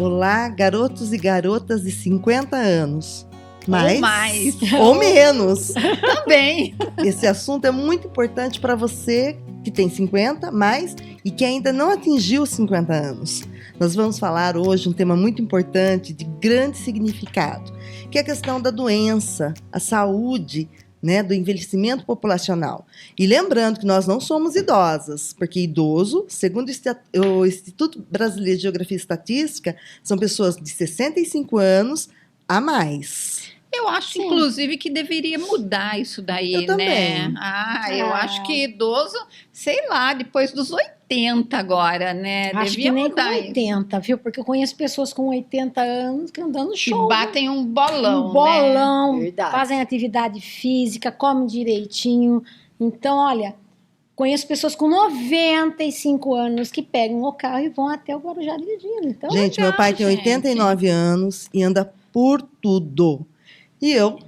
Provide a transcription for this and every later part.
Olá, garotos e garotas de 50 anos. Ou mais. Ou menos. Também. Esse assunto é muito importante para você que tem 50, mais e que ainda não atingiu os 50 anos. Nós vamos falar hoje um tema muito importante, de grande significado, que é a questão da doença, a saúde, né, do envelhecimento populacional. E lembrando que nós não somos idosas, porque idoso, segundo o Instituto Brasileiro de Geografia e Estatística, são pessoas de 65 anos a mais. Eu acho, Sim. inclusive, que deveria mudar isso daí, Eu também. né? Eu acho que idoso, sei lá, depois dos 80 agora, né? Acho Devia que nem mudar com 80, viu? Porque eu conheço pessoas com 80 anos que andam no isso. show. Que batem um bolão, Um bolão, né? Verdade. fazem atividade física, comem direitinho. Então, olha, conheço pessoas com 95 anos que pegam o carro e vão até o Guarujá dirigindo. Então, Gente, legal, meu pai tem gente. 89 anos e anda por tudo. E eu,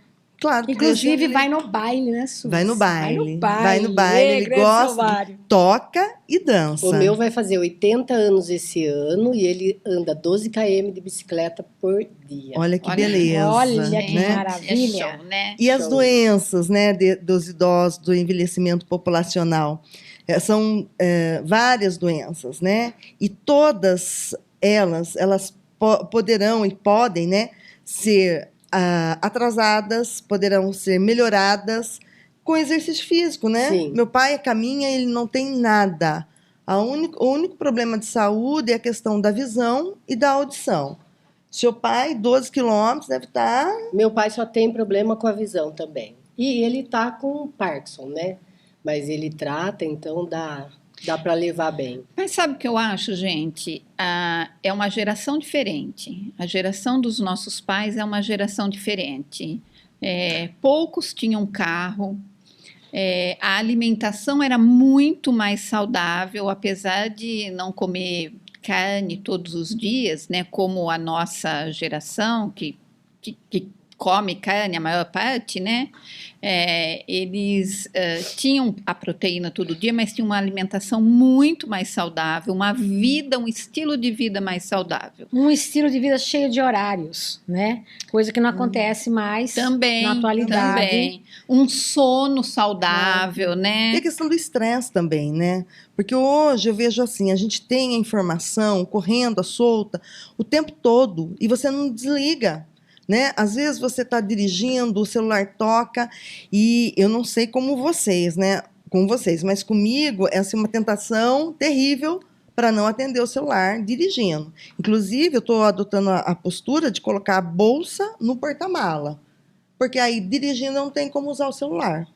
claro que inclusive, deixo ele- vai no baile, né, Sus? Vai no baile. Vai no baile, ele grande gosta, Silvário. toca e dança. O meu vai fazer 80 anos esse ano e ele anda 12 km de bicicleta por dia. Olha que Olha, beleza. olha que né? maravilha. É show, né? E as Show. doenças, né, dos idosos, do envelhecimento populacional. São várias doenças, né? E todas elas poderão e podem, né, ser atrasadas, poderão ser melhoradas com exercício físico, né? Sim. Meu pai caminha, ele não tem nada. O único problema de saúde é a questão da visão e da audição. Seu pai, 12 quilômetros, deve estar... Meu pai só tem problema com a visão também. E ele tá com Parkinson, né? Mas ele trata, então dá para levar bem. Mas sabe o que eu acho, gente? É uma geração diferente. A geração dos nossos pais é uma geração diferente. Poucos tinham carro. A alimentação era muito mais saudável, apesar de não comer carne todos os dias, né? Como a nossa geração, que come carne a maior parte, né? Eles tinham a proteína todo dia, mas tinham uma alimentação muito mais saudável, um estilo de vida mais saudável. Um estilo de vida cheio de horários, né? Coisa que não acontece mais Também, na atualidade. também. Um sono saudável, E né? a questão do estresse também, né? Porque hoje eu vejo assim, a gente tem a informação correndo à solta o tempo todo e você não desliga, né? Às vezes você está dirigindo, o celular toca e eu não sei como vocês, né? Com vocês, mas comigo é assim, uma tentação terrível para não atender o celular dirigindo. Inclusive, eu estou adotando a postura de colocar a bolsa no porta-mala, porque aí dirigindo não tem como usar o celular.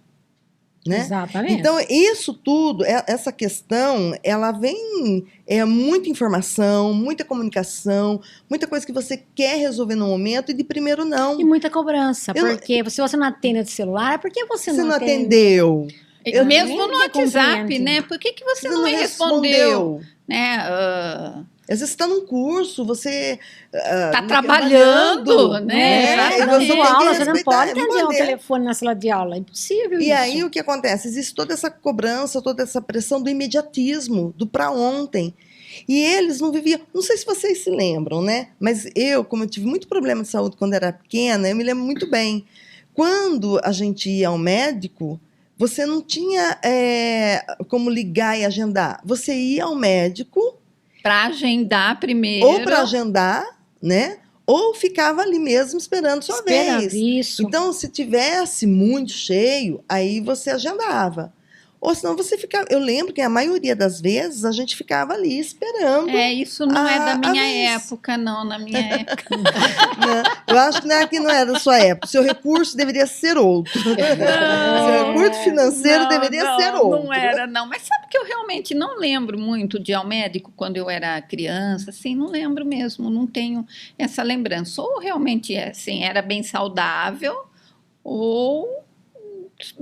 Né? Exatamente. Então, isso tudo, essa questão, ela vem, muita informação, muita comunicação, muita coisa que você quer resolver no momento e de primeiro não. E muita cobrança, Eu não- porque se você não atende de celular, é porque você Você não não atende. atendeu. Mesmo no nem WhatsApp, compreende. né? Por que você Você não me respondeu? Né? Às vezes você está num curso, você Tá trabalhando, né? E Dando você tem que aula, você não respeitar, pode atender um responder. telefone na sala de aula. É impossível E isso. aí o que acontece? Existe toda essa cobrança, toda essa pressão do imediatismo, do para ontem. E eles não viviam. Não sei se vocês se lembram, né? Mas como eu tive muito problema de saúde quando era pequena, eu me lembro muito bem. Quando a gente ia ao médico, você não tinha como ligar e agendar. Você ia ao médico, Para agendar primeiro. ou para agendar, né? Ou ficava ali mesmo esperando sua Esperando vez. isso. Então, se tivesse muito cheio, aí você agendava. Ou senão você ficava. Eu lembro que a maioria das vezes a gente ficava ali esperando. Isso não é da a minha vez. época, não. Na minha época. Né? Eu acho que não era da sua época. O seu recurso deveria ser outro. Seu recurso financeiro deveria ser outro. Não era, não. Mas sabe que eu realmente não lembro muito de ir ao médico quando eu era criança, assim, não lembro mesmo, não tenho essa lembrança. Ou realmente assim, era bem saudável, ou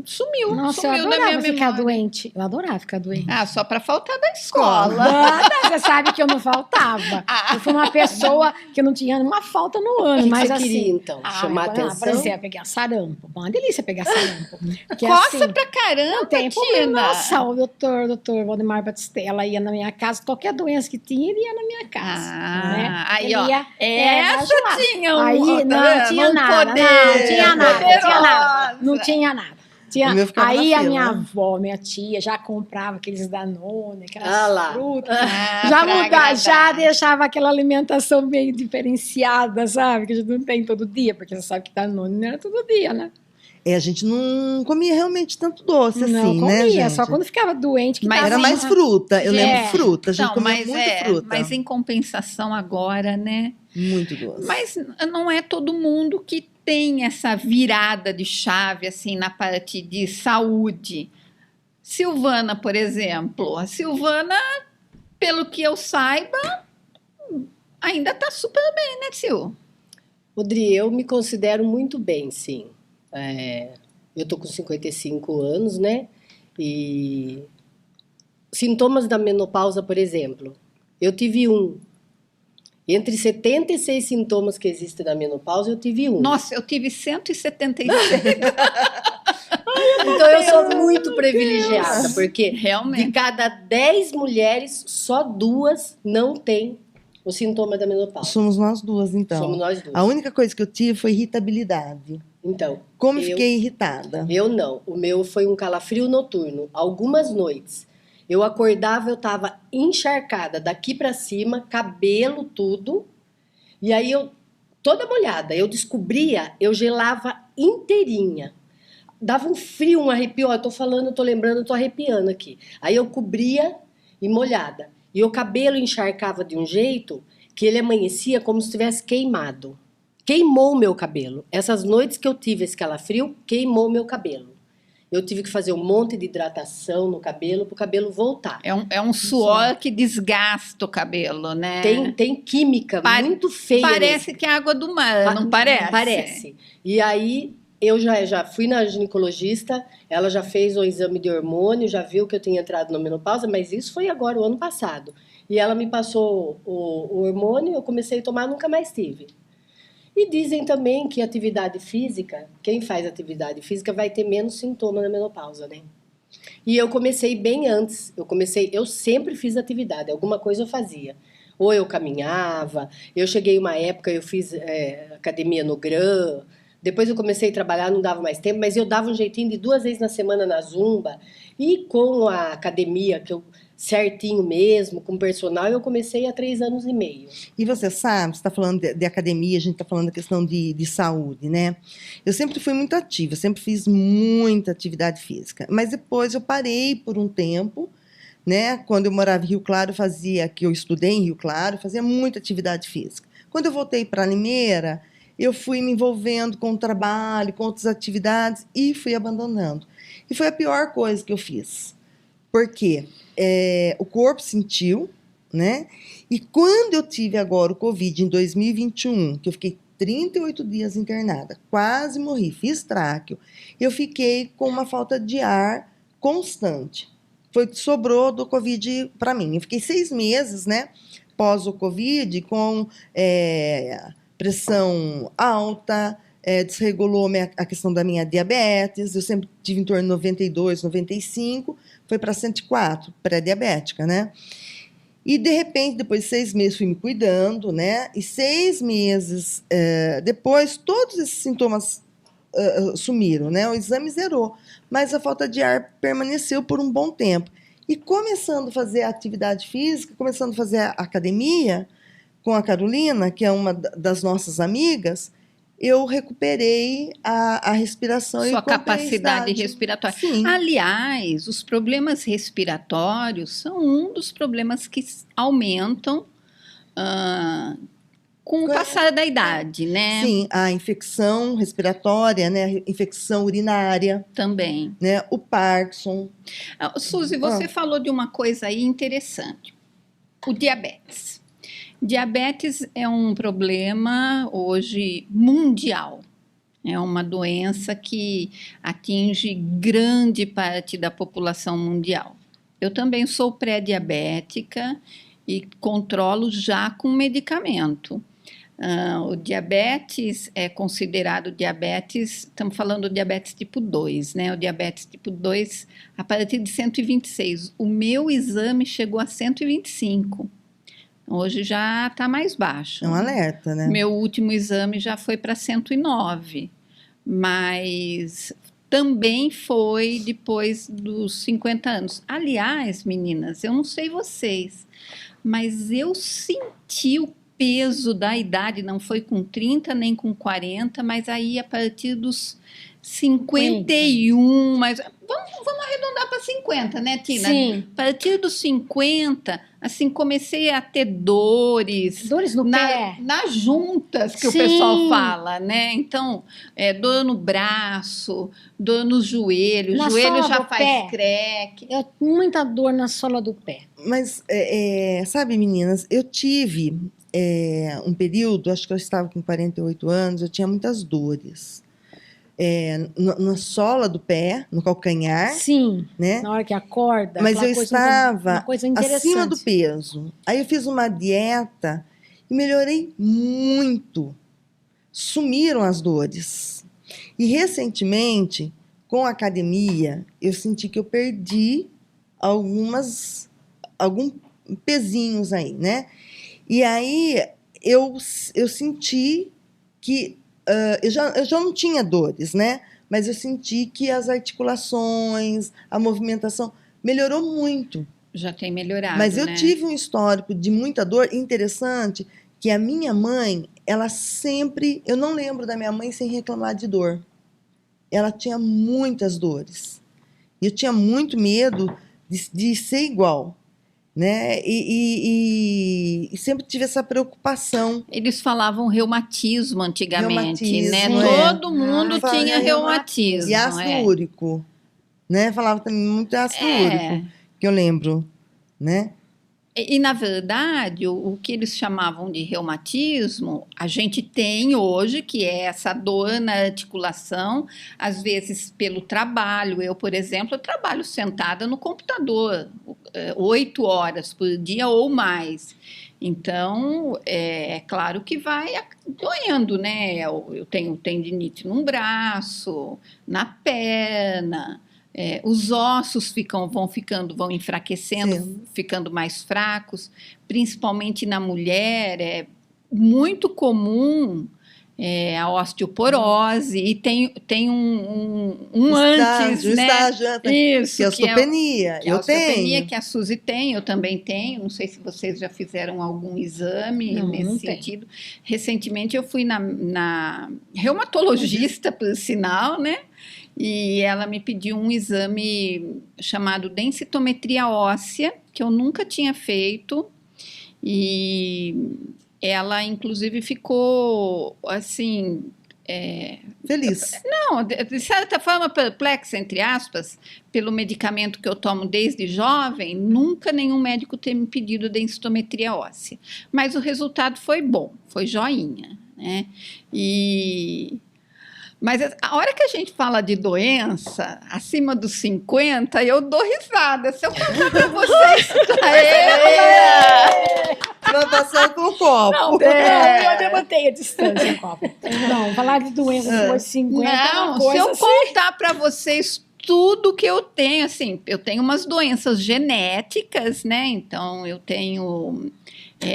sumiu Nossa, eu da minha adorava ficar memória. doente. Eu adorava ficar doente. Ah, só para faltar da escola. Nada, você sabe que eu não faltava. Eu fui uma pessoa que não tinha uma falta no O ano, que mas você assim. queria, então? Chamar Por atenção? exemplo, pegar sarampo. Uma delícia pegar sarampo. Porque, Coça assim, pra caramba, não tem problema. Tina. Nossa, o doutor Valdemar Batistella ia na minha casa, qualquer doença que tinha, ele ia na minha casa. né? Aí, Ele ó, ia, essa ajudar. tinha Aí tá não vendo? tinha Um nada, poder não tinha nada, não tinha nada. poderosa. Não tinha nada. Tinha, O meu ficava aí na a fila, minha né? avó, minha tia, já comprava aqueles Danone, aquelas Ah lá. frutas. Ah, Já pra mudava, já agradar. deixava aquela alimentação meio diferenciada, sabe? Que a gente não tem todo dia, porque você sabe que Danone não era todo dia, né? A gente não comia realmente tanto doce não assim, né, comia, gente? só quando ficava doente que Mas tava Era mais uma- fruta, eu lembro É. fruta, a gente Então, comia mas muita fruta. mas em compensação agora, né? Muito doce. Mas não é todo mundo que tem essa virada de chave assim na parte de saúde. Silvana, por exemplo, a Silvana, pelo que eu saiba, ainda está super bem, né, Sil? Odri, eu me considero muito bem, sim. Eu tô com 55 anos, né? E sintomas da menopausa, por exemplo, eu tive um. Entre 76 sintomas que existem da menopausa, eu tive um. Nossa, eu tive 176. Então eu sou muito privilegiada, porque de Realmente. cada 10 mulheres, só 2 não têm o sintoma da menopausa. Somos nós duas, então. Somos nós duas. A única coisa que eu tive foi irritabilidade. Então, Como eu Eu- fiquei irritada. eu não. O meu foi um calafrio noturno. Algumas noites. Eu acordava, eu tava encharcada daqui pra cima, cabelo, tudo. E aí eu, toda molhada, eu descobria, eu gelava inteirinha. Dava um frio, um arrepio. Ó, eu tô falando, eu tô lembrando, eu tô arrepiando aqui. Aí eu cobria e molhada. E o cabelo encharcava de um jeito que ele amanhecia como se tivesse queimado. Queimou o meu cabelo. Essas noites que eu tive esse calafrio, queimou o meu cabelo. Eu tive que fazer um monte de hidratação no cabelo para o cabelo voltar. É um suor que desgasta o cabelo, né? Tem química Pare- muito feia. Parece que é água do mar, não parece? Parece. E aí eu já fui na ginecologista, ela já fez o exame de hormônio, já viu que eu tinha entrado na menopausa, mas isso foi agora, o ano passado. E ela me passou o hormônio, eu comecei a tomar, nunca mais tive. E dizem também que atividade física, quem faz atividade física vai ter menos sintoma na menopausa, né? E eu comecei bem antes. Eu sempre fiz atividade, alguma coisa eu fazia. Ou eu caminhava, eu cheguei uma época, eu fiz academia no GRAM, depois eu comecei a trabalhar, não dava mais tempo, mas eu dava um jeitinho de 2 vezes na semana na Zumba. E com a academia, que eu certinho mesmo, com personal, eu comecei há 3 anos e meio. E você sabe, você está falando de academia, a gente está falando da questão de saúde, né? Eu sempre fui muito ativa, sempre fiz muita atividade física. Mas depois eu parei por um tempo, né? Quando eu morava em Rio Claro, que eu estudei em Rio Claro, fazia muita atividade física. Quando eu voltei para Limeira, eu fui me envolvendo com o trabalho, com outras atividades e fui abandonando. E foi a pior coisa que eu fiz. Porque o corpo sentiu, né? E quando eu tive agora o Covid em 2021, que eu fiquei 38 dias internada, quase morri, fiz tráqueo, eu fiquei com uma falta de ar constante. Sobrou do Covid para mim. Eu fiquei 6 meses, né? Pós o Covid, com pressão alta, desregulou a questão da minha diabetes. Eu sempre tive em torno de 92, 95, foi para 104, pré-diabética, né? E, de repente, depois de 6 meses, fui me cuidando, né? E 6 meses depois, todos esses sintomas sumiram, né? O exame zerou, mas a falta de ar permaneceu por um bom tempo. E começando a fazer a atividade física, começando a fazer a academia com a Carolina, que é uma das nossas amigas, eu recuperei a respiração Sua e capacidade respiratória. Sim. Aliás, os problemas respiratórios são um dos problemas que aumentam com o passar da idade, né? Sim, a infecção respiratória, né, a infecção urinária, Também. né, o Parkinson. Suzy, você falou de uma coisa aí interessante. O diabetes. Diabetes é um problema hoje mundial. É uma doença que atinge grande parte da população mundial. Eu também sou pré-diabética e controlo já com medicamento. O diabetes é considerado diabetes, estamos falando do diabetes tipo 2, né? O diabetes tipo 2 a partir de 126. O meu exame chegou a 125. Hoje já está mais baixo. É um alerta, né? Meu último exame já foi para 109, mas também foi depois dos 50 anos. Aliás, meninas, eu não sei vocês, mas eu senti o peso da idade, não foi com 30 nem com 40, mas aí a partir dos 51, mas vamos arredondar para 50, né, Tina? Sim. A partir dos 50, assim, comecei a ter dores. Dores no pé. Nas juntas que o Sim. pessoal fala, né? Então, dor no braço, dor no joelho, Na o joelho sola já do faz pé. creque. Eu muita dor na sola do pé. Mas, sabe, meninas, eu tive um período, acho que eu estava com 48 anos, eu tinha muitas dores. Na sola do pé, no calcanhar, Sim, né? na hora que acorda. Mas aquela eu coisa, estava uma coisa interessante. acima do peso. Aí eu fiz uma dieta e melhorei muito. Sumiram as dores. E recentemente, com a academia, eu senti que eu perdi alguns pezinhos aí, né? E aí eu senti que eu já não tinha dores, né? Mas eu senti que as articulações, a movimentação melhorou muito. Já tem melhorado, Mas eu né? tive um histórico de muita dor. Interessante que a minha mãe, ela sempre... Eu não lembro da minha mãe sem reclamar de dor. Ela tinha muitas dores. E eu tinha muito medo de ser igual, né? E sempre tive essa preocupação. Eles falavam reumatismo antigamente, né? Reumatismo, Todo mundo Fala, tinha reumatismo. E ácido úrico, né? Falava também muito de ácido úrico, que eu lembro, né? E, na verdade, o que eles chamavam de reumatismo, a gente tem hoje, que é essa dor na articulação, às vezes pelo trabalho. Eu, por exemplo, eu trabalho sentada no computador 8 horas por dia ou mais. Então, é claro que vai doendo, né? Eu tenho tendinite num braço, na perna. Os ossos vão enfraquecendo, Sim. ficando mais fracos, principalmente na mulher. É muito comum a osteoporose e tem um antes, né? Estágio, Isso, que é a osteopenia. que é a osteopenia, tenho. que a Suzy tem, eu também tenho. Não sei se vocês já fizeram algum exame nesse sentido. Recentemente eu fui na reumatologista, por sinal, né? E ela me pediu um exame chamado densitometria óssea, que eu nunca tinha feito, e ela, inclusive, ficou, assim... Feliz. Não, de certa forma perplexa, entre aspas, pelo medicamento que eu tomo desde jovem, nunca nenhum médico tem me pedido densitometria óssea. Mas o resultado foi bom, foi joinha, né? Mas a hora que a gente fala de doença, acima dos 50, eu dou risada. Se eu contar para vocês... Vai passar com o copo. Não, eu mantenho a distância, copo. Não, falar de doença depois de 50 é uma Não, coisa se eu assim. contar para vocês tudo que eu tenho, assim, eu tenho umas doenças genéticas, né? Então, eu tenho...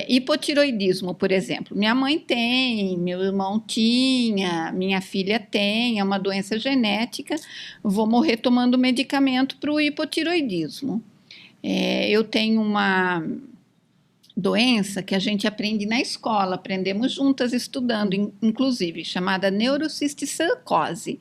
hipotiroidismo, por exemplo. Minha mãe tem, meu irmão tinha, minha filha tem, é uma doença genética. Vou morrer tomando medicamento para o hipotiroidismo. Eu tenho uma doença que a gente aprende na escola, aprendemos juntas estudando, inclusive, chamada neurocisticercose,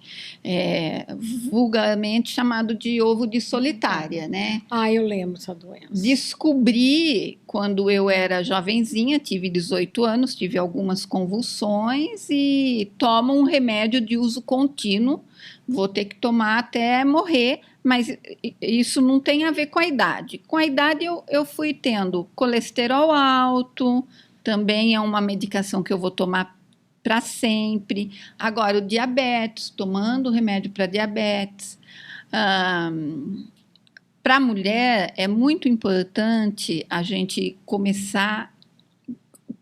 vulgarmente chamado de ovo de solitária, né? Ah, eu lembro dessa doença. Descobri quando eu era jovenzinha, tive 18 anos, tive algumas convulsões e tomo um remédio de uso contínuo, vou ter que tomar até morrer, mas isso não tem a ver com a idade. Com a idade eu fui tendo colesterol alto, também é uma medicação que eu vou tomar para sempre. Agora, o diabetes, tomando remédio para diabetes. Para a mulher, é muito importante a gente começar,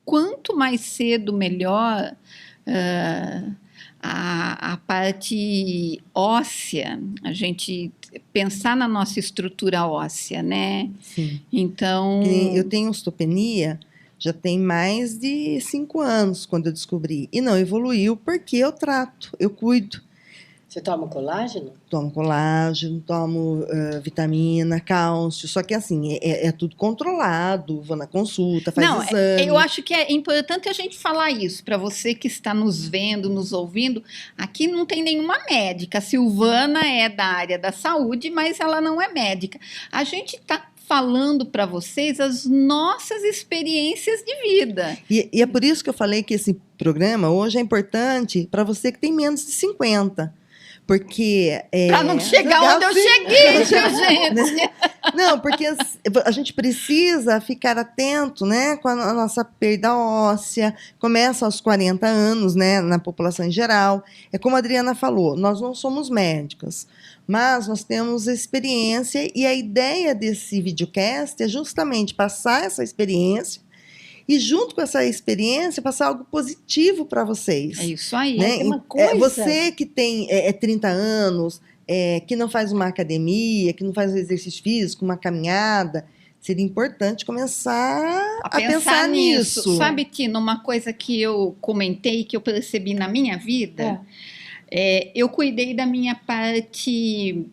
quanto mais cedo, melhor, a parte óssea, a gente pensar na nossa estrutura óssea, né? Sim. Então... Eu tenho osteopenia, já tem mais de 5 anos quando eu descobri. E não evoluiu porque eu trato, eu cuido. Você toma colágeno? Tomo colágeno, tomo vitamina, cálcio, só que assim, é tudo controlado, vou na consulta, faz Não, exame. eu acho que é importante a gente falar isso para você que está nos vendo, nos ouvindo. Aqui não tem nenhuma médica. A Silvana é da área da saúde, mas ela não é médica. A gente está falando para vocês as nossas experiências de vida. E é por isso que eu falei que esse programa hoje é importante para você que tem menos de 50. Porque... Para não chegar onde eu cheguei, viu, gente? Não, porque a gente precisa ficar atento, né, com a nossa perda óssea. Começa aos 40 anos, né, na população em geral. É como a Adriana falou, nós não somos médicos, mas nós temos experiência e a ideia desse videocast é justamente passar essa experiência e, junto com essa experiência, passar algo positivo para vocês. É isso aí. Né? Tem uma coisa... Você que tem 30 anos, que não faz uma academia, que não faz um exercício físico, uma caminhada, seria importante começar a pensar nisso. Sabe, Tina, uma coisa que eu comentei, que eu percebi na minha vida, eu cuidei da minha parte,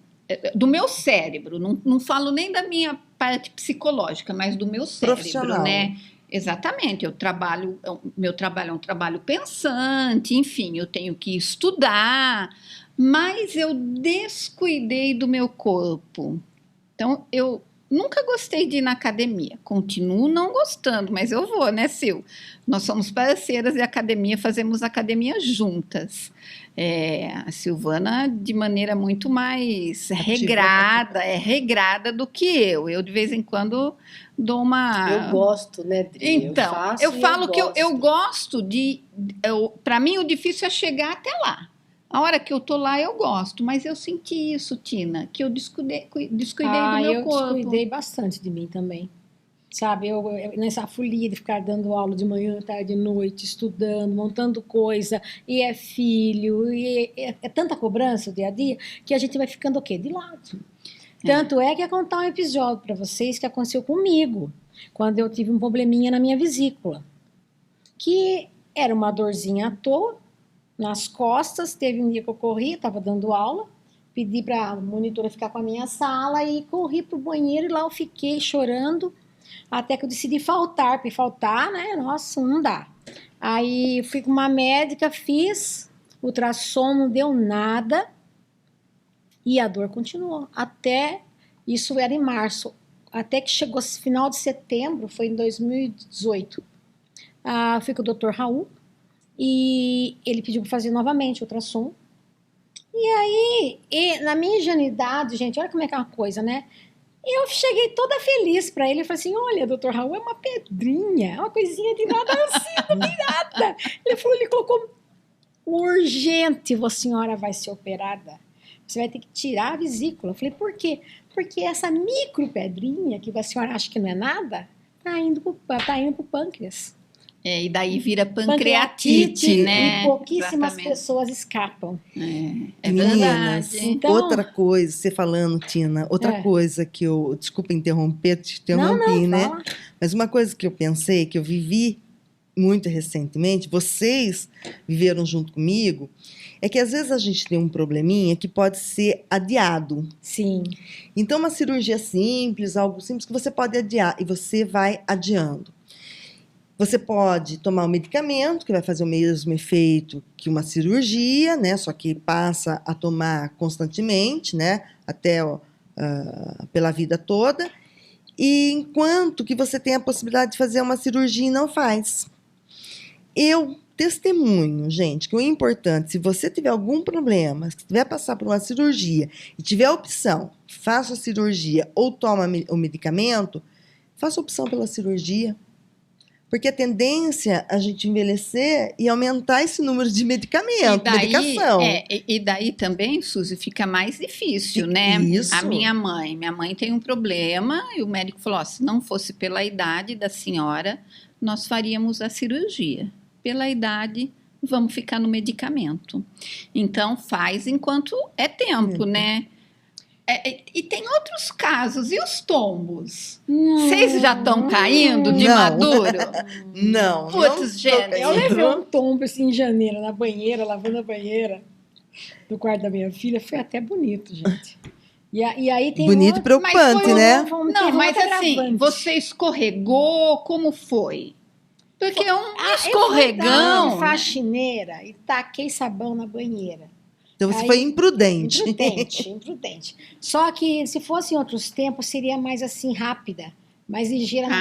do meu cérebro, não falo nem da minha parte psicológica, mas do meu cérebro, Profissional. né? Exatamente, meu trabalho é um trabalho pensante, enfim, eu tenho que estudar, mas eu descuidei do meu corpo. Então, eu nunca gostei de ir na academia, continuo não gostando, mas eu vou, né, Sil? Nós somos parceiras de academia, fazemos academia juntas. A Silvana, de maneira muito mais regrada do que eu. Eu, de vez em quando, dou uma... Eu gosto, né, Dri? Então, eu falo que eu gosto de... Para mim, o difícil é chegar até lá. A hora que eu tô lá, eu gosto. Mas eu senti isso, Tina, que eu descuidei do meu corpo. Eu descuidei bastante de mim também. Sabe, eu nessa folia de ficar dando aula de manhã, tarde, noite, estudando, montando coisa, e é filho, e é tanta cobrança o dia a dia, que a gente vai ficando o quê? De lado. Tanto é que eu vou contar um episódio para vocês que aconteceu comigo, quando eu tive um probleminha na minha vesícula, que era uma dorzinha à toa, nas costas. Teve um dia que eu corri, estava dando aula, pedi para a monitora ficar com a minha sala e corri para o banheiro, e lá eu fiquei chorando, até que eu decidi faltar, porque faltar, né, nossa, não dá. Aí fui com uma médica, fiz ultrassom, não deu nada, e a dor continuou, até, isso era em março, até que chegou final de setembro, foi em 2018, fui com o Dr. Raul, e ele pediu para fazer novamente ultrassom. E aí, na minha ingenuidade, gente, olha como é que é uma coisa, né? Eu cheguei toda feliz para ele e falei assim: olha, doutor Raul, é uma pedrinha, é uma coisinha de nada assim, não tem nada. Ele colocou urgente, a senhora vai ser operada. Você vai ter que tirar a vesícula. Eu falei, por quê? Porque essa micro pedrinha, que a senhora acha que não é nada, tá indo pro pâncreas. E daí vira pancreatite, né? E pouquíssimas Exatamente. Pessoas escapam. É Meninas, verdade. Então- outra coisa, você falando, Tina, outra coisa que eu, desculpa interromper, te interrompi, não, né? fala. Mas uma coisa que eu pensei, que eu vivi muito recentemente, vocês viveram junto comigo, é que às vezes a gente tem um probleminha que pode ser adiado. Sim. Então, uma cirurgia simples, algo simples que você pode adiar, e você vai adiando. Você pode tomar um medicamento que vai fazer o mesmo efeito que uma cirurgia, né? Só que passa a tomar constantemente, né? Até pela vida toda. E enquanto que você tem a possibilidade de fazer uma cirurgia e não faz. Eu testemunho, gente, que o importante, se você tiver algum problema, se tiver passar por uma cirurgia e tiver a opção, faça a cirurgia ou toma o medicamento, faça a opção pela cirurgia. Porque a tendência a gente envelhecer e aumentar esse número de medicamento, medicação. E daí também, Suzy, fica mais difícil, né? Isso. A minha mãe tem um problema e o médico falou, ó, se não fosse pela idade da senhora, nós faríamos a cirurgia. Pela idade, vamos ficar no medicamento. Então, faz enquanto é tempo, né? E tem outros casos. E os tombos? Vocês já estão caindo de Não. maduro? Não. Putz, não gente. Eu levei um tombo assim em janeiro, na banheira, lavando a banheira do quarto da minha filha. Foi até bonito, gente. E aí tem Bonito e outro- preocupante, foi né? Teve Não, um mas outro assim, agravante. você escorregou, como foi? Porque um Eu fui dar escorregão... de faxineira e taquei sabão na banheira. Então você Aí- foi imprudente. Imprudente. Só que se fosse em outros tempos, seria mais assim, rápida, mais ligeira na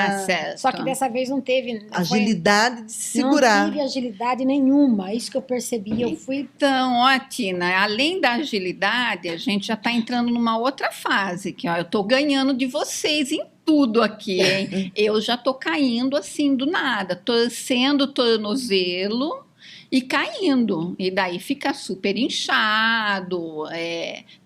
queda. certo. Só que dessa vez não teve. Não foi- Agilidade de se Não segurar. tive agilidade nenhuma. Isso que eu percebi. Eu fui. Então, ó, Tina, além da agilidade, a gente já está entrando numa outra fase, que ó, eu estou ganhando de vocês em tudo aqui, hein? Eu já estou caindo assim do nada, torcendo o tornozelo e caindo. E daí fica super inchado,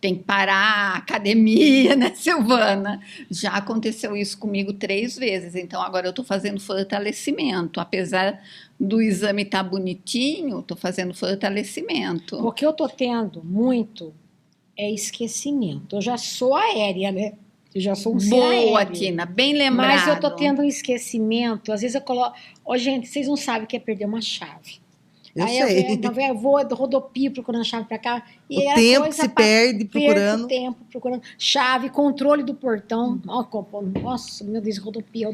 tem que parar a academia, né, Silvana? Já aconteceu isso comigo 3 vezes, então agora eu estou fazendo fortalecimento. Apesar do exame estar bonitinho, estou fazendo fortalecimento. O que eu tô tendo muito é esquecimento. Eu já sou aérea, né? Eu já sou um ser Boa, aéreo. Tina, bem lembrado. Mas eu tô tendo um esquecimento. Às vezes eu coloco. Ô, gente, vocês não sabem o que é perder uma chave. Eu Aí sei. eu vou rodopio procurando a chave pra cá. E O era tempo coisa que se pra- perde procurando. Perco tempo procurando chave, controle do portão. Nossa, meu Deus, rodopio.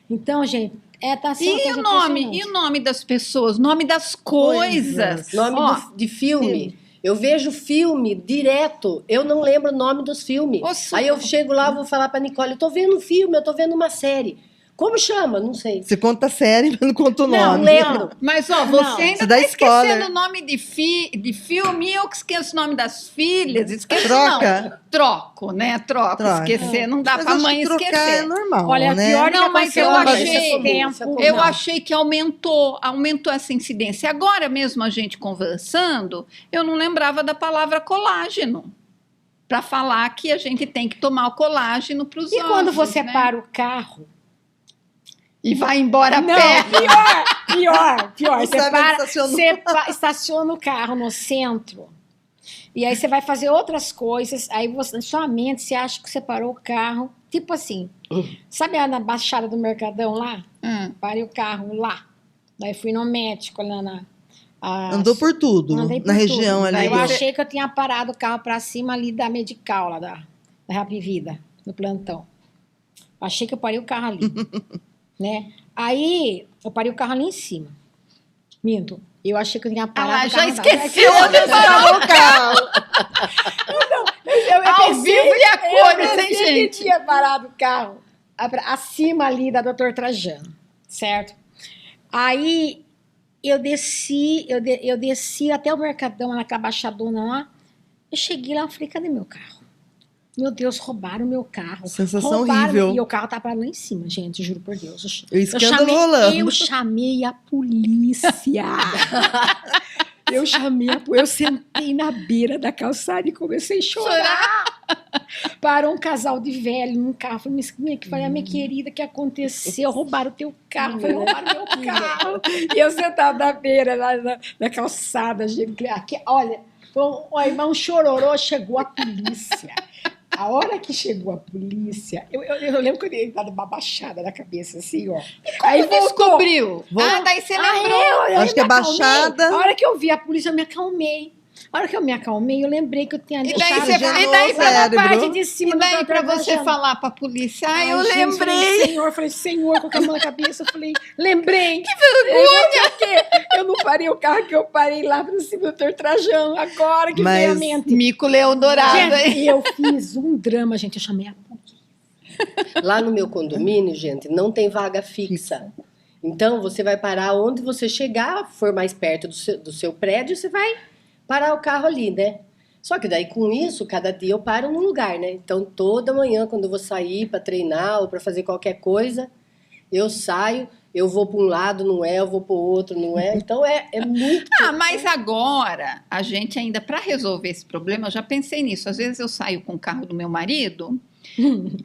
Então, gente, tá sendo uma E coisa o nome? impressionante. E o nome das pessoas? Nome das coisas? Nome Ó, de filme. Eu vejo filme direto, eu não lembro o nome dos filmes. Nossa. Aí eu chego lá, vou falar pra Nicole, eu tô vendo um filme, eu tô vendo uma série. Como chama? Não sei. Você conta a série, mas não conta o Não, nome. lembro. Mas, ó, Não, você ainda você dá tá esquecendo spoiler. o nome de filme, eu que esqueço o nome das filhas, esqueço Troca. não. Troco, né? Troco. Troca. Esquecer, não dá Mas pra acho mãe que trocar esquecer. é normal, Olha, né? pior que Não, mas aconteceu eu uma vez achei- esse isso é tempo. comum. Eu Não. achei que aumentou essa incidência. Agora mesmo a gente conversando, eu não lembrava da palavra colágeno. Para falar que a gente tem que tomar o colágeno para os E ossos, quando você né? para o carro? E vai embora a Não, pé. pior. Não Você sabe onde para, estacionou. você estaciona o carro no centro. E aí você vai fazer outras coisas. Aí você, na sua mente, você acha que você parou o carro. Tipo assim, sabe na Baixada do Mercadão lá? Parei o carro lá. Daí fui no médico lá Andou por tudo, Andei por na região tudo. ali. Eu achei que eu tinha parado o carro pra cima ali da Medical, lá da Rap Vida, no plantão. Achei que eu parei o carro ali. Né? Aí, eu parei o carro ali em cima. Minto. Eu achei que eu tinha parado o já carro. esqueceu Eu onde parou o carro. Ao pensei- vivo e a eu cores, hein, pensei que gente? tinha parado o carro acima ali da Dr. Trajano, certo? Aí, eu desci até o Mercadão, naquela baixadona lá. Eu cheguei lá e falei, cadê meu carro? Meu Deus, roubaram meu carro. Sensação horrível. E o carro tá parado lá em cima, gente, juro por Deus. O escândalo rolando. Eu chamei a polícia. Eu sentei na beira da calçada e comecei a chorar. Parou um casal de velho num carro. Falei, minha querida, o que aconteceu? Roubaram o teu carro. Falei, roubaram meu carro. E eu sentada na beira, lá na calçada, gente. Aqui, olha, um chororô, chegou a polícia. A hora que chegou a polícia, eu lembro que eu dei uma baixada na cabeça, assim, ó. Aí voltou. Descobriu. Daí você lembrou. Eu Acho que é me acalmei. baixada. A hora que eu vi a polícia, eu me acalmei. A hora que eu me acalmei, eu lembrei que eu tinha E daí deixado você- já e daí lá na cérebro? parte de cima E daí do para doutor você Trajano. falar para a polícia, eu Gente, lembrei. Eu falei, Senhor, com a mão na cabeça, eu falei, lembrei. Que vergonha! Eu não parei o carro que eu parei lá pra cima do doutor Trajano, agora que veio a Mas- mente. Mico Leão Dourado, hein? Gente, eu fiz um drama, gente, eu chamei a polícia. Lá no meu condomínio, gente, não tem vaga fixa. Então, você vai parar onde você chegar, for mais perto do seu prédio, você vai parar o carro ali, né? Só que daí, com isso, cada dia eu paro num lugar, né? Então, toda manhã, quando eu vou sair para treinar ou para fazer qualquer coisa, eu saio, eu vou para um lado, não é, eu vou para o outro, não é. Então é muito. Mas agora, a gente ainda, para resolver esse problema, eu já pensei nisso. Às vezes eu saio com o carro do meu marido,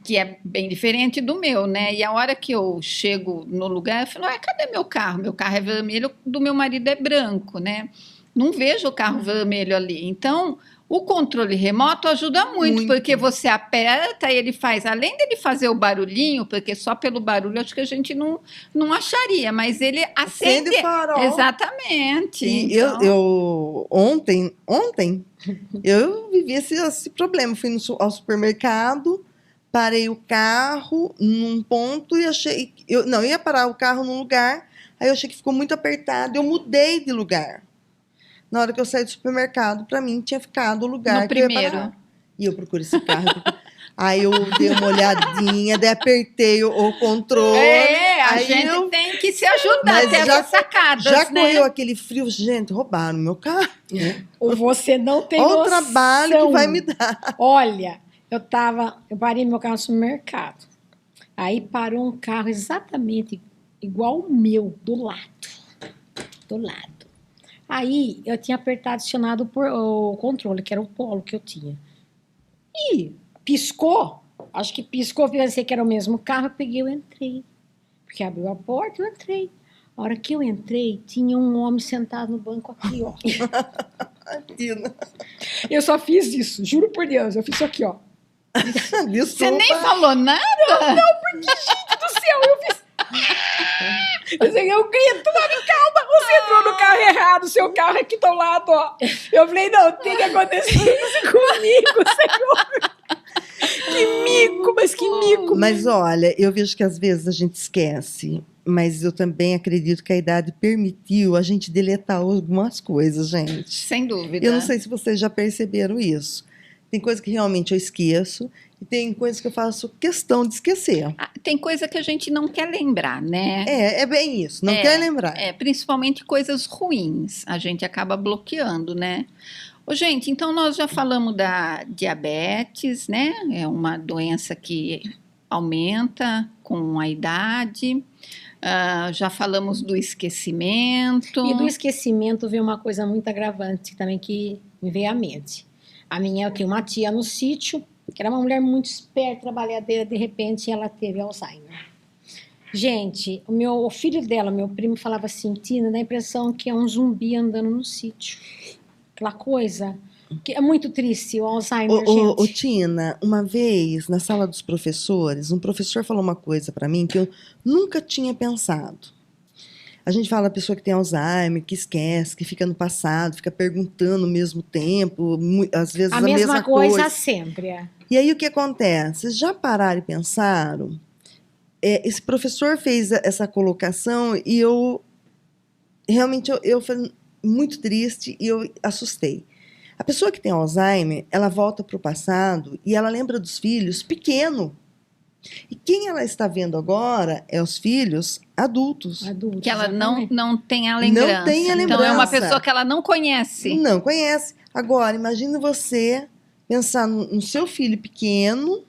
que é bem diferente do meu, né? E a hora que eu chego no lugar, eu falo, cadê meu carro? Meu carro é vermelho, do meu marido é branco, né? Não vejo o carro vermelho ali. Então, o controle remoto ajuda muito, porque você aperta e ele faz, além dele fazer o barulhinho, porque só pelo barulho acho que a gente não acharia, mas ele acende. Acende o farol. Exatamente. E Então, eu ontem, eu vivi esse problema. Fui ao supermercado, parei o carro num ponto e achei. Eu ia parar o carro num lugar, aí eu achei que ficou muito apertado, eu mudei de lugar. Na hora que eu saí do supermercado, para mim tinha ficado o lugar no que eu ia primeiro. parar. E eu procuro esse carro. Aí eu dei uma olhadinha, daí apertei o controle. A aí gente tem que se ajudar, Mas ter já- essas sacadas, já né? correu aquele frio, gente, roubaram meu carro. Ou você não tem Olha o noção. trabalho que vai me dar. Olha, eu parei meu carro no supermercado. Aí parou um carro exatamente igual o meu, do lado. Do lado. Aí eu tinha acionado o controle, que era o Polo que eu tinha. E piscou, acho que piscou, pensei que era o mesmo carro, eu peguei e entrei. Porque abriu a porta, eu entrei. A hora que eu entrei, tinha um homem sentado no banco aqui, ó. Eu só fiz isso, juro por Deus, eu fiz isso aqui, ó. Desculpa. Você nem falou nada? Do céu, eu fiz. Eu grito, mano, calma, você entrou no carro errado, seu carro é aqui do lado, ó. Eu falei, não, tem que acontecer isso comigo, Senhor. Que mico, mas que mico. Mas olha, eu vejo que às vezes a gente esquece, mas eu também acredito que a idade permitiu a gente deletar algumas coisas, gente. Sem dúvida. Eu não sei se vocês já perceberam isso. Tem coisa que realmente eu esqueço e tem coisas que eu faço questão de esquecer. Tem coisa que a gente não quer lembrar, né? É bem isso, não quer lembrar. Principalmente coisas ruins, a gente acaba bloqueando, né? Ô, gente, então nós já falamos da diabetes, né? É uma doença que aumenta com a idade. Já falamos do esquecimento. E do esquecimento veio uma coisa muito agravante também que me veio à mente. Eu tinha uma tia no sítio, que era uma mulher muito esperta, trabalhadeira, de repente ela teve Alzheimer. Gente, o filho dela, meu primo, falava assim, Tina, dá a impressão que é um zumbi andando no sítio. Aquela coisa que é muito triste, o Alzheimer, Ô, gente. Tina, uma vez, na sala dos professores, um professor falou uma coisa para mim que eu nunca tinha pensado. A gente fala da pessoa que tem Alzheimer, que esquece, que fica no passado, fica perguntando ao mesmo tempo, às vezes A a mesma mesma coisa sempre. E aí o que acontece? Vocês já pararam e pensaram? Esse professor fez essa colocação e eu realmente eu fui muito triste e eu assustei. A pessoa que tem Alzheimer, ela volta para o passado e ela lembra dos filhos pequeno. E quem ela está vendo agora é os filhos adultos. Adultos, Que ela exatamente. não tem a lembrança. Não tem a Então é uma lembrança. pessoa que ela não conhece. Não conhece. Agora, imagine você pensar no seu filho pequeno,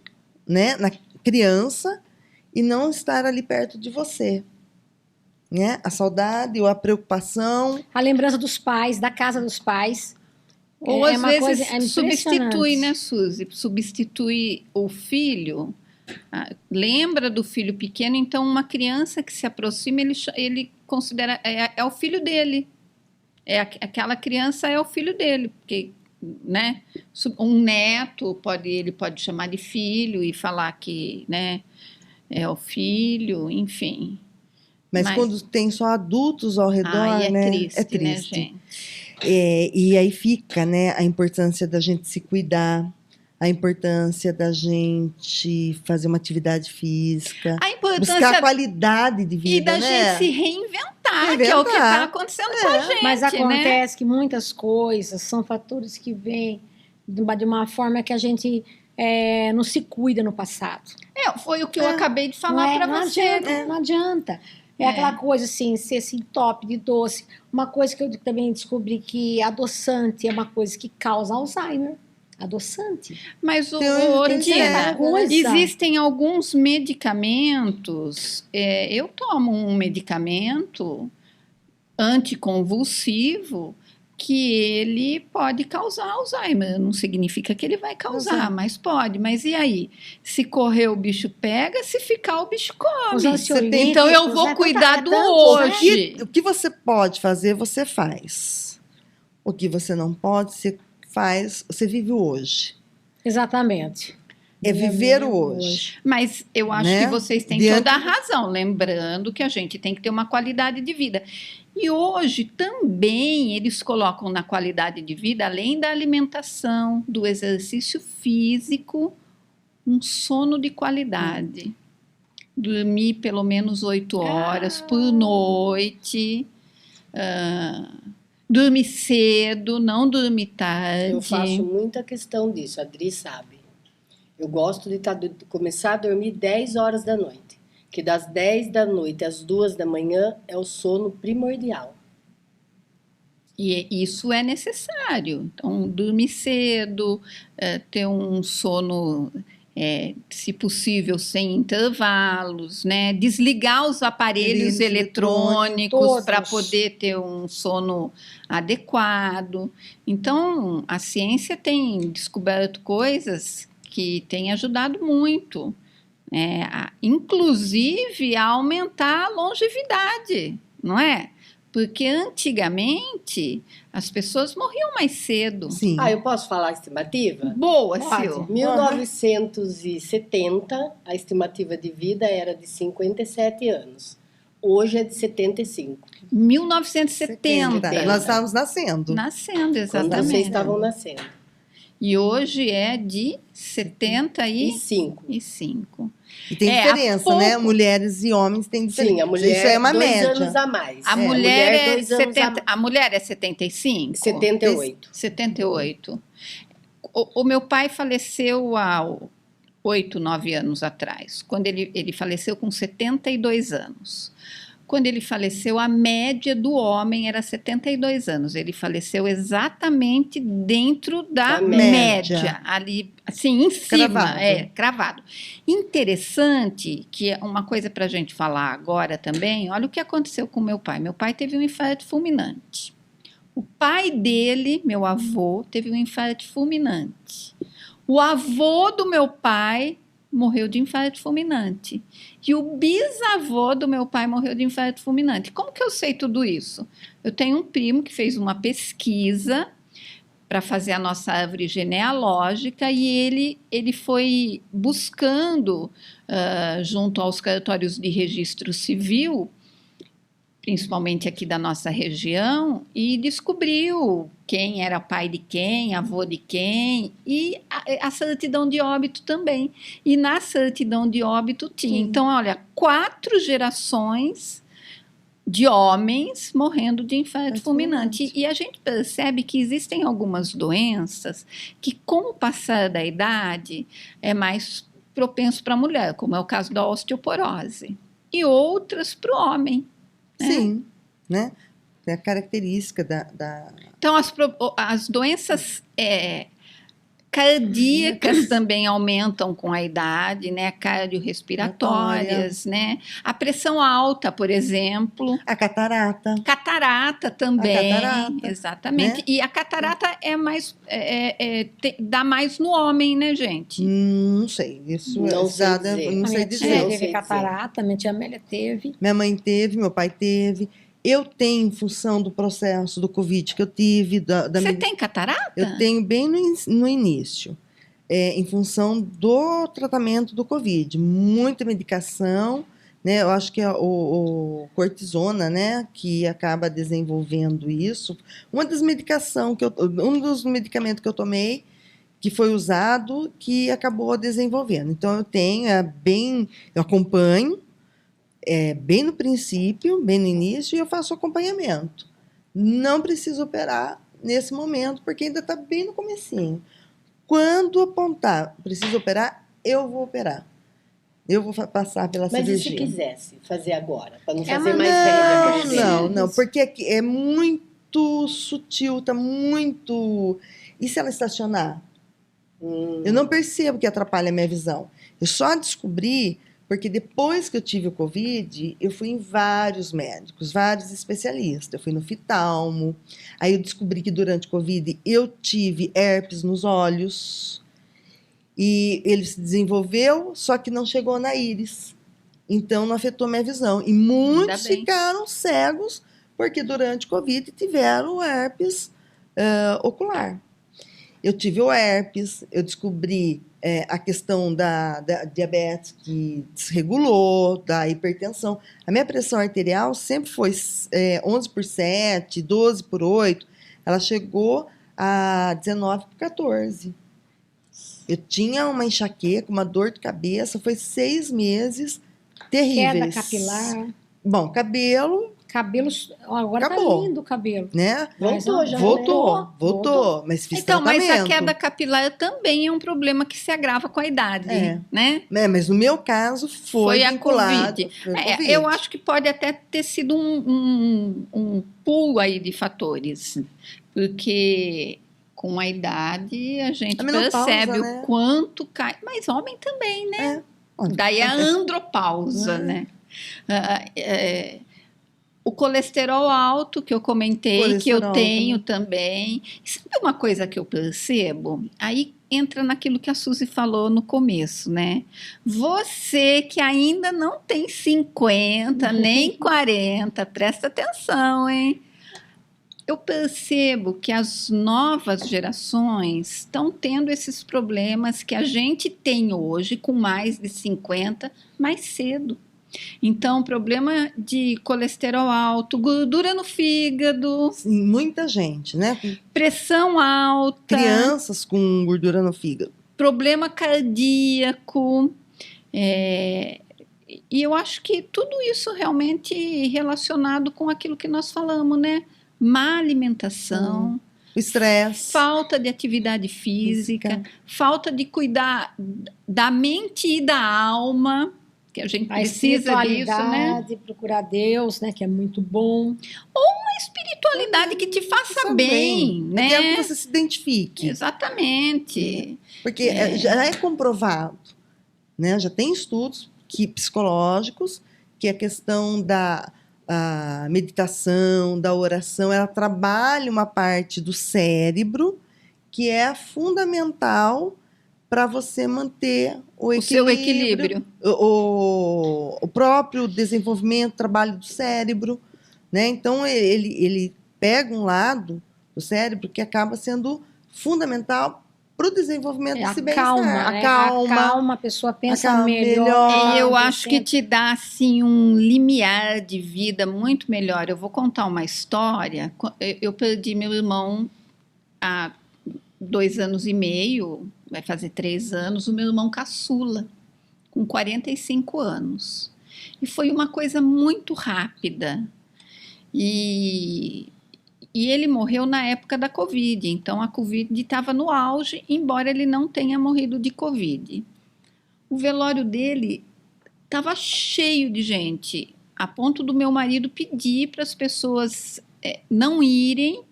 né, na criança, e não estar ali perto de você. Né? A saudade ou a preocupação. A lembrança dos pais, da casa dos pais. Ou às uma vezes coisa substitui, impressionante. né, Suzy? Substitui o filho. Lembra do filho pequeno, então uma criança que se aproxima, ele considera, é o filho dele. Aquela criança é o filho dele, porque, né, um neto ele pode chamar de filho e falar que, né, é o filho, enfim. Mas quando tem só adultos ao redor, é né? triste, É triste. né, gente? E aí fica, né, a importância da gente se cuidar, a importância da gente fazer uma atividade física, A importância buscar qualidade de vida, e da né? gente se reinventar, que é o que está acontecendo com a gente, Mas né? acontece que muitas coisas são fatores que vêm de uma forma que a gente não se cuida no passado. Foi o que eu acabei de falar para Não você. adianta, não adianta. Aquela coisa assim, ser assim, top de doce. Uma coisa que eu também descobri que adoçante é uma coisa que causa Alzheimer. adoçante. Mas, Tem Tina, coisa. existem alguns medicamentos. Eu tomo um medicamento anticonvulsivo que ele pode causar Alzheimer. Não significa que ele vai causar, Exato. mas pode. Mas e aí? Se correr, o bicho pega, se ficar, o bicho come. Os ansiolíticos, Então eu vou é cuidar tanta- do é tanto, hoje. O que você pode fazer, você faz. O que você não pode, você faz, você vive o hoje. Exatamente. É viver o Meu hoje. Mas eu acho Né? que vocês têm Diante- toda a razão, lembrando que a gente tem que ter uma qualidade de vida. E hoje também eles colocam na qualidade de vida, além da alimentação, do exercício físico, um sono de qualidade. Dormir pelo menos 8 horas por noite. Dormir cedo, não dormir tarde. Eu faço muita questão disso, a Adri sabe. Eu gosto de começar a dormir 10 horas da noite. Que das 10 da noite às 2 da manhã é o sono primordial. E isso é necessário. Então, dormir cedo, ter um sono, se possível, sem intervalos, né? Desligar os aparelhos eletrônicos todos. para poder ter um sono adequado. Então, a ciência tem descoberto coisas que têm ajudado muito, inclusive a aumentar a longevidade, não é? Porque antigamente as pessoas morriam mais cedo. Sim. Ah, eu posso falar a estimativa? Boa, Pode. Sil. 1970, a estimativa de vida era de 57 anos. Hoje é de 75. 1970. Nós estávamos nascendo. Nascendo, Quando exatamente. vocês estavam nascendo. E hoje é de 75. E 5. E tem há diferença, né? pouco- Mulheres e homens têm diferença. Sim, a mulher Isso é uma 2 média. anos a mais. A mulher é 2 anos 70, a mulher é 75? 78. 78. O meu pai faleceu há 8, 9 anos atrás. Quando ele faleceu com 72 anos. Quando ele faleceu, a média do homem era 72 anos. Ele faleceu exatamente dentro da Da média. Ali, assim, em cima, Cravado. cravado. Interessante que é uma coisa para a gente falar agora também, olha o que aconteceu com meu pai. Meu pai teve um infarto fulminante. O pai dele, meu avô, teve um infarto fulminante. O avô do meu pai morreu de infarto fulminante. E o bisavô do meu pai morreu de infarto fulminante. Como que eu sei tudo isso? Eu tenho um primo que fez uma pesquisa para fazer a nossa árvore genealógica e ele foi buscando, junto aos cartórios de registro civil, principalmente aqui da nossa região, e descobriu quem era pai de quem, avô de quem, e a certidão de óbito também. E na certidão de óbito tinha. Sim. Então, olha, 4 gerações de homens morrendo de infarto fulminante. E a gente percebe que existem algumas doenças que, com o passar da idade, é mais propenso para a mulher, como é o caso da osteoporose, e outras para o homem. Sim, né? É a característica da... Então, as doenças cardíacas também aumentam com a idade, né? Cardiorrespiratórias, né? A pressão alta, por exemplo. A catarata. Catarata também. A catarata, Exatamente. né? E a catarata é mais... dá mais no homem, né, gente? Não sei. Isso Não sei exata- dizer. não A sei minha dizer. tia Não teve sei catarata, minha tia Amélia teve. Minha mãe teve, meu pai teve. Eu tenho, em função do processo do Covid que eu tive, Você tem catarata? eu tenho bem no início, em função do tratamento do Covid. Muita medicação, né? Eu acho que é o cortisona, né? Que acaba desenvolvendo isso. Um dos medicamentos que eu tomei, que foi usado, que acabou desenvolvendo. Então, eu tenho, eu acompanho, bem no princípio, bem no início, e eu faço acompanhamento. Não preciso operar nesse momento, porque ainda está bem no comecinho. Quando apontar, preciso operar, eu vou operar. Eu vou passar pela Mas e se cirurgia. quisesse fazer agora? Para não É, fazer mas mais velha, por Não, exemplo? não, porque aqui é muito sutil, tá muito... E se ela estacionar? Eu não percebo que atrapalha a minha visão. Eu só descobri porque depois que eu tive o Covid, eu fui em vários médicos, vários especialistas. Eu fui no oftalmo, aí eu descobri que durante o Covid eu tive herpes nos olhos e ele se desenvolveu, só que não chegou na íris. Então não afetou minha visão. E muitos bem. ficaram cegos porque durante o Covid tiveram herpes ocular. Eu tive o herpes, eu descobri a questão da diabetes que desregulou, da hipertensão. A minha pressão arterial sempre foi 11/7, 12/8. Ela chegou a 19/14. Eu tinha uma enxaqueca, uma dor de cabeça, foi 6 meses terríveis. Queda capilar. Bom, cabelo, Cabelo. Agora Acabou. tá lindo o cabelo. né? Voltou já, né? Voltou, mas fiz Então, mas tratamento. a queda capilar também é um problema que se agrava com a idade, né? Mas no meu caso foi a vinculado. Covid. Foi Covid. Eu acho que pode até ter sido um pool aí de fatores, porque com a idade a gente A menopausa, percebe né? o quanto cai. Mas homem também, né? É. Daí a andropausa, né? O colesterol alto, que eu comentei, que eu Colesterol tenho também. E sabe uma coisa que eu percebo? Aí entra naquilo que a Suzy falou no começo, né? Você que ainda não tem 50, nem 40, presta atenção, hein? Eu percebo que as novas gerações estão tendo esses problemas que a gente tem hoje, com mais de 50, mais cedo. Então, problema de colesterol alto, gordura no fígado, Sim, muita gente, né? pressão alta, Crianças com gordura no fígado. problema cardíaco. E eu acho que tudo isso realmente relacionado com aquilo que nós falamos, né? Má alimentação, O estresse. falta de atividade física, falta de cuidar da mente e da alma, que a gente A precisa disso, né? espiritualidade, procurar Deus, né? Que é muito bom. Espiritualidade que te faça Faça bem, Eu quero né? que você se identifique. Exatamente. Porque já é comprovado, né? Já tem estudos psicológicos que a questão da meditação, da oração, ela trabalha uma parte do cérebro que é fundamental para você manter o seu equilíbrio, equilíbrio. o próprio desenvolvimento, trabalho do cérebro, né? Então ele pega um lado do cérebro que acaba sendo fundamental para o desenvolvimento desse bem-estar. Acalma, a pessoa pensa acalma melhor. E eu acho que te dá assim um limiar de vida muito melhor. Eu vou contar uma história. Eu perdi meu irmão há 2 anos e meio, vai fazer 3 anos, o meu irmão caçula, com 45 anos. E foi uma coisa muito rápida. E ele morreu na época da Covid, então a Covid estava no auge, embora ele não tenha morrido de Covid. O velório dele estava cheio de gente, a ponto do meu marido pedir para as pessoas não irem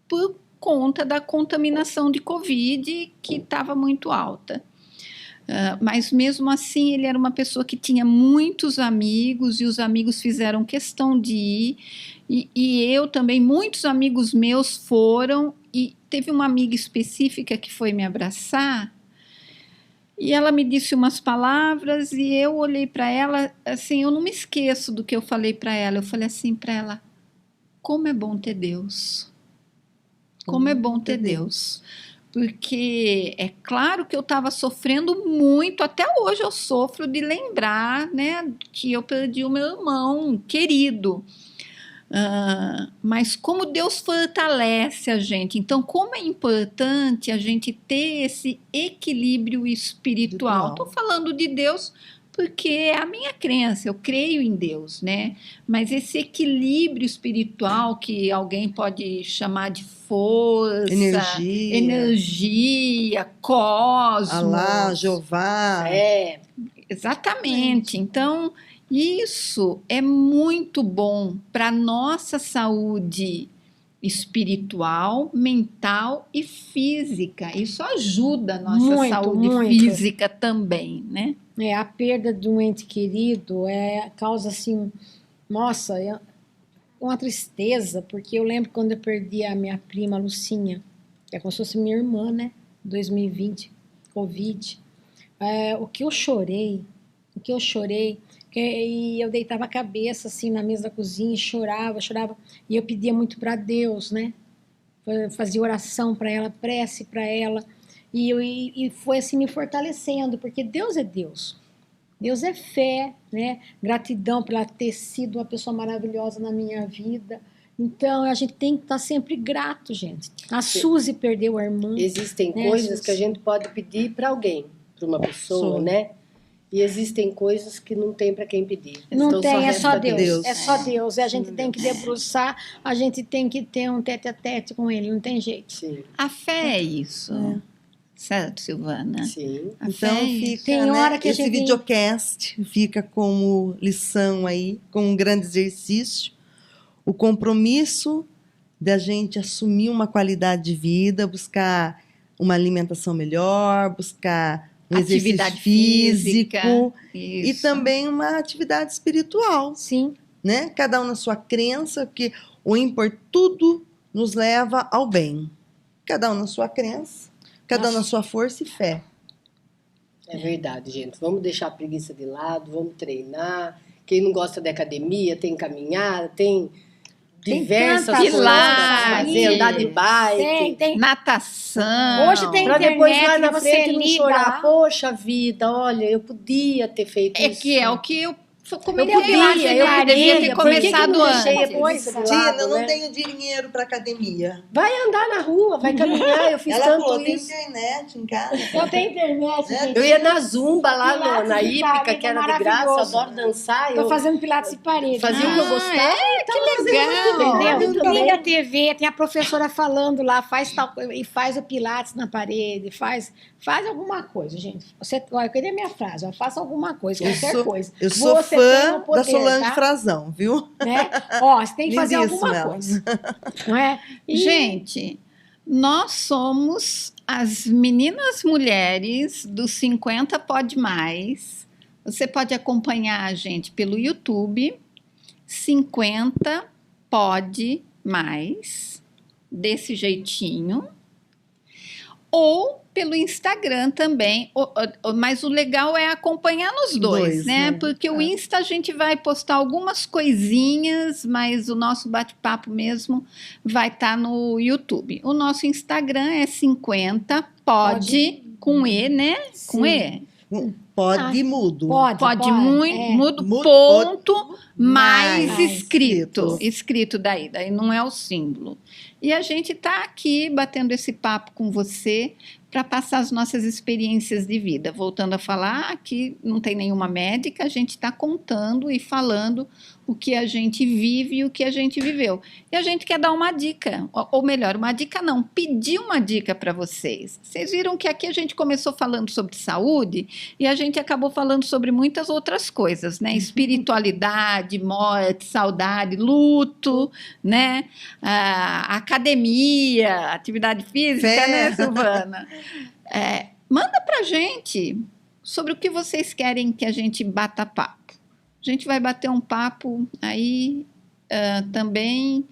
por conta da contaminação de Covid, que estava muito alta. Mas mesmo assim ele era uma pessoa que tinha muitos amigos e os amigos fizeram questão de ir. E eu também, muitos amigos meus foram, e teve uma amiga específica que foi me abraçar, e ela me disse umas palavras, e eu olhei para ela, assim, eu não me esqueço do que eu falei para ela. Eu falei assim para ela: como é bom ter Deus. Como é bom ter Deus. Porque é claro que eu estava sofrendo muito, até hoje eu sofro de lembrar, né, que eu perdi o meu irmão querido. Mas como Deus fortalece a gente. Então, como é importante a gente ter esse equilíbrio espiritual. Estou falando de Deus porque é a minha crença, eu creio em Deus, né? Mas esse equilíbrio espiritual, que alguém pode chamar de força, energia, cosmos. Alá, Jeová. Exatamente. Então, isso é muito bom para a nossa saúde espiritual, mental e física. Isso ajuda a nossa Muito, saúde muito. física também, né? A perda de um ente querido causa assim, nossa, uma tristeza, porque eu lembro quando eu perdi a minha prima Lucinha, que é como se fosse minha irmã, né? 2020, Covid. O que eu chorei, e eu deitava a cabeça assim na mesa da cozinha e chorava, e eu pedia muito para Deus, né? Fazia oração para ela, prece para ela, e foi assim me fortalecendo, porque Deus é Deus. Deus é fé, né? Gratidão por ela ter sido uma pessoa maravilhosa na minha vida. Então, a gente tem que estar sempre grato, gente. A Suzy perdeu a irmã. Existem né, coisas Suzy? que a gente pode pedir para alguém, para uma pessoa, né? E existem coisas que não tem para quem pedir. Não Então, tem, é só resta Deus. É só Deus. A gente tem que debruçar, a gente tem que ter um tete-a-tete com ele, não tem jeito. Sim, A fé é isso. Certo, Silvana? sim. A fé Então é isso. fica, Tem né, hora que a esse gente- videocast fica como lição aí, como um grande exercício, o compromisso da gente assumir uma qualidade de vida, buscar uma alimentação melhor, buscar um Atividade exercício físico e Isso. também uma atividade espiritual, Sim. né? Cada um na sua crença, porque tudo nos leva ao bem. Cada um na sua crença, cada um na sua força e fé. É verdade, gente. Vamos deixar a preguiça de lado, vamos treinar. Quem não gosta de academia, tem caminhada, tem diversas tanta coisas coisa. para fazer, andar de bike. Tem. Natação. Hoje tem Para depois lá internet na que você frente não liga chorar. lá. Poxa vida, olha, eu podia ter feito É isso. que é o que eu comentei Eu antes, podia, eu eu devia podia. ter Por que que começado não deixei a antes. preguiça de Tina, lado, eu não né? tenho dinheiro para academia. Vai andar na rua, vai caminhar, eu fiz Ela tanto falou, tem isso. internet em casa. Eu tenho internet, gente. Eu ia na Zumba lá Pilates na de Hípica, parede que é era de graça, maravilhoso. adoro dançar. Tô Eu fazendo pilates de parede. fazia o que eu gostava. Que legal. Entendeu? também. Liga a TV, tem a professora falando lá, faz tal coisa, e faz o pilates na parede, faz alguma coisa, gente. Olha, eu queria minha frase, ó, faça alguma coisa, qualquer coisa. Eu sou Você tem fã o poder, da Solange tá? Frazão, viu? Né? Ó, você tem que fazer Lindíssima alguma ela. coisa. Não é? E- Gente, nós somos as meninas mulheres do 50 Pode Mais. Você pode acompanhar a gente pelo YouTube, 50 Pode Mais, desse jeitinho. Ou pelo Instagram também, mas o legal é acompanhar nos dois, né? né? Porque o Insta a gente vai postar algumas coisinhas, mas o nosso bate-papo mesmo vai estar no YouTube. O nosso Instagram é 50 pode com E, né? Com Sim. E. Pode mudo. Pode muito, é. mudo, Mudo, ponto, mais mais escrito. escrito. Escrito daí não é o símbolo. E a gente está aqui batendo esse papo com você para passar as nossas experiências de vida. Voltando a falar, aqui não tem nenhuma médica, a gente está contando e falando o que a gente vive e o que a gente viveu. E a gente quer dar uma dica, ou melhor, uma dica não, pedir uma dica para vocês. Vocês viram que aqui a gente começou falando sobre saúde e a gente acabou falando sobre muitas outras coisas, né? Espiritualidade, morte, saudade, luto, né? Academia, atividade física, Fé. né, Silvana? Manda pra gente sobre o que vocês querem que a gente bata papo. A gente vai bater um papo aí também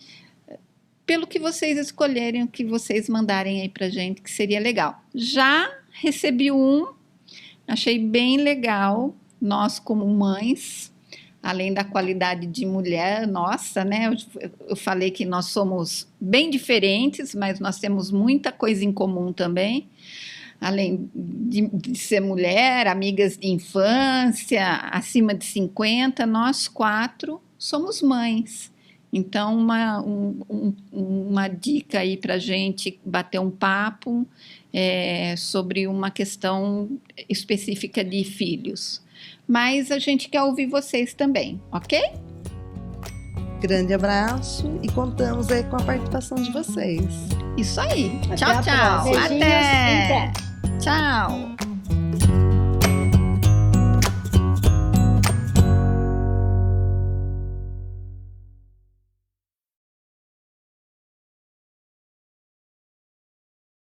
pelo que vocês escolherem, o que vocês mandarem aí pra gente, que seria legal. Já recebi achei bem legal, nós como mães, além da qualidade de mulher nossa, né? Eu falei que nós somos bem diferentes, mas nós temos muita coisa em comum também. Além de ser mulher, amigas de infância, acima de 50, nós 4 somos mães. Então, uma dica aí para a gente bater um papo sobre uma questão específica de filhos. Mas a gente quer ouvir vocês também, ok? Grande abraço e contamos aí com a participação de vocês. Isso aí. Até Tchau, a tchau. próxima. Beijinhos, Até. até. Tchau.